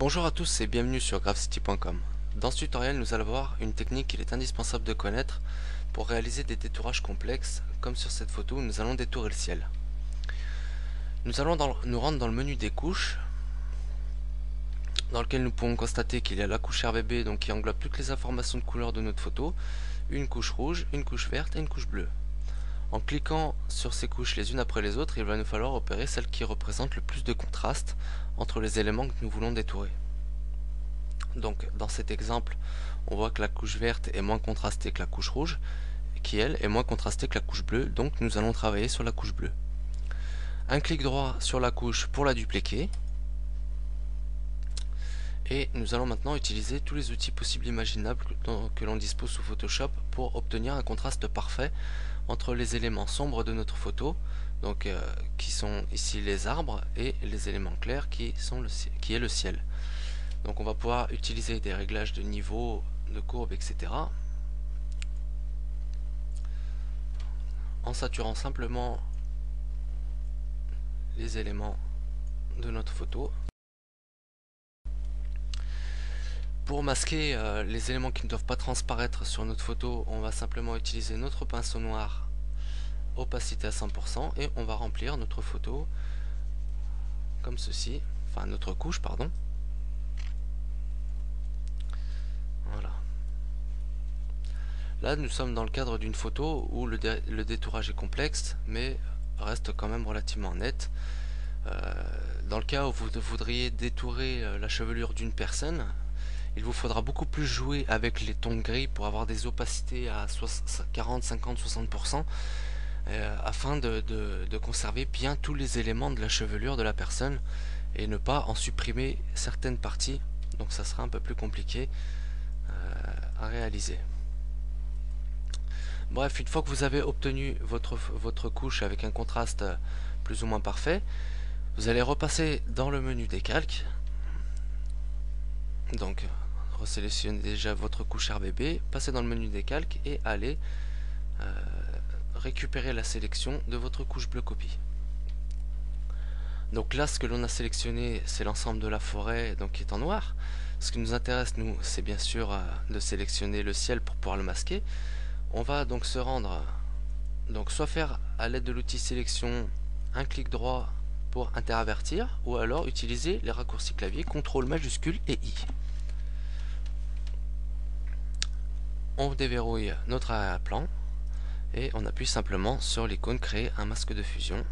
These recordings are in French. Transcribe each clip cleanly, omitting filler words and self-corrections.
Bonjour à tous et bienvenue sur GraphCity.com. Dans ce tutoriel, nous allons voir une technique qu'il est indispensable de connaître pour réaliser des détourages complexes, comme sur cette photo où nous allons détourer le ciel. Nous allons nous rendre dans le menu des couches, dans lequel nous pouvons constater qu'il y a la couche RGB, donc qui englobe toutes les informations de couleur de notre photo, une couche rouge, une couche verte et une couche bleue. En cliquant sur ces couches les unes après les autres, il va nous falloir opérer celle qui représente le plus de contraste entre les éléments que nous voulons détourer. Donc dans cet exemple, on voit que la couche verte est moins contrastée que la couche rouge, qui elle est moins contrastée que la couche bleue, donc nous allons travailler sur la couche bleue. Un clic droit sur la couche pour la dupliquer, et nous allons maintenant utiliser tous les outils possibles et imaginables que l'on dispose sous Photoshop pour obtenir un contraste parfait entre les éléments sombres de notre photo, donc qui sont ici les arbres, et les éléments clairs qui est le ciel. Donc on va pouvoir utiliser des réglages de niveau, de courbe, etc. en saturant simplement les éléments de notre photo. Pour masquer les éléments qui ne doivent pas transparaître sur notre photo, on va simplement utiliser notre pinceau noir, opacité à 100%, et on va remplir notre photo comme ceci, enfin notre couche, pardon. Voilà. Là, nous sommes dans le cadre d'une photo où le détourage est complexe, mais reste quand même relativement net. Dans le cas où vous voudriez détourer la chevelure d'une personne, il vous faudra beaucoup plus jouer avec les tons gris pour avoir des opacités à 40, 50, 60%, afin de conserver bien tous les éléments de la chevelure de la personne et ne pas en supprimer certaines parties. Donc ça sera un peu plus compliqué à réaliser. Bref, une fois que vous avez obtenu votre couche avec un contraste plus ou moins parfait, vous allez repasser dans le menu des calques. Donc resélectionnez déjà votre couche RGB, passez dans le menu des calques et allez récupérer la sélection de votre couche bleu copie. Donc là, ce que l'on a sélectionné, c'est l'ensemble de la forêt, donc qui est en noir. Ce qui nous intéresse, nous, c'est bien sûr de sélectionner le ciel pour pouvoir le masquer. On va donc se rendre, donc soit faire à l'aide de l'outil sélection un clic droit pour interavertir, ou alors utiliser les raccourcis clavier CTRL majuscule et I. On déverrouille notre arrière-plan et on appuie simplement sur l'icône créer un masque de fusion,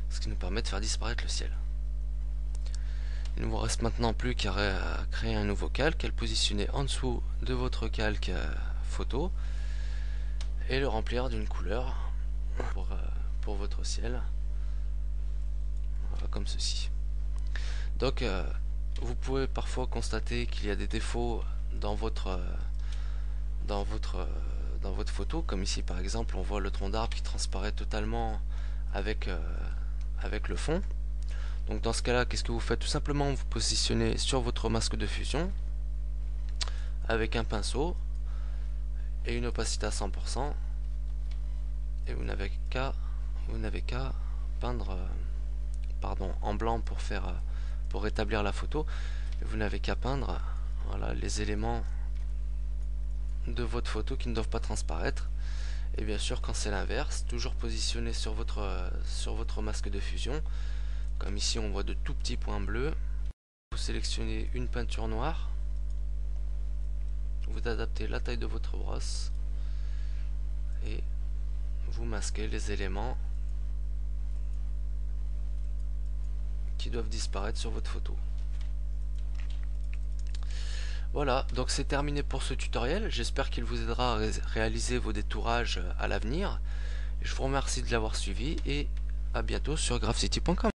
ce qui nous permet de faire disparaître le ciel. Il ne vous reste maintenant plus qu'à créer un nouveau calque, à le positionner en dessous de votre calque photo et le remplir d'une couleur pour votre ciel. Voilà, comme ceci. Donc vous pouvez parfois constater qu'il y a des défauts dans votre photo, comme ici par exemple on voit le tronc d'arbre qui transparaît totalement avec le fond. Donc dans ce cas là, qu'est-ce que vous faites? Tout simplement vous positionnez sur votre masque de fusion avec un pinceau et une opacité à 100%, et vous n'avez qu'à peindre en blanc pour rétablir la photo, et vous n'avez qu'à peindre, voilà, les éléments de votre photo qui ne doivent pas transparaître. Et bien sûr, quand c'est l'inverse, toujours positionné sur votre masque de fusion, comme ici on voit de tout petits points bleus. Vous sélectionnez une peinture noire, vous adaptez la taille de votre brosse et vous masquez les éléments qui doivent disparaître sur votre photo. Voilà, donc c'est terminé pour ce tutoriel. J'espère qu'il vous aidera à réaliser vos détourages à l'avenir. Je vous remercie de l'avoir suivi et à bientôt sur GraphCity.com.